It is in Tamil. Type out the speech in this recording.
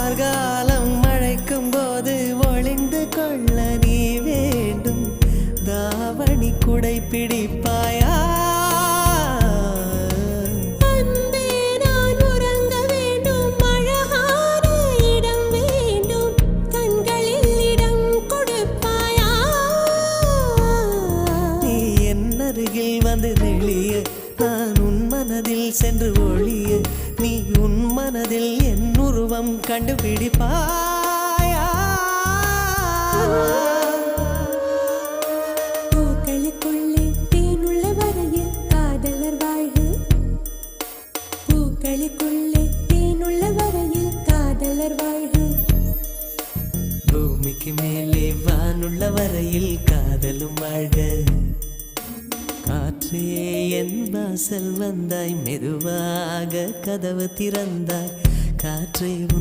கார்காலம் மழைக்கும் போது ஒளிந்து கொள்ள நீ வேண்டும். தாவணி குடை பிடிப்பாயா? வந்து நெளிய நான் உன் மனதில் சென்று ஒளிய நீ உன் மனதில் என் உருவம் கண்டுபிடிப்பாயா? பூக்களுக்குள்ளே தேனுள்ள வரையில் காதலர் வாழ்க. பூக்களுக்குள்ளே தேனுள்ள வரையில் காதலர் வாழ்க. பூமிக்கு மேலே வானுள்ள வரையில் காதலும் வாழ்க. காற்றே என் வாசல் வந்தாய், மெதுவாக கதவு திறந்தாய். காற்றே உன்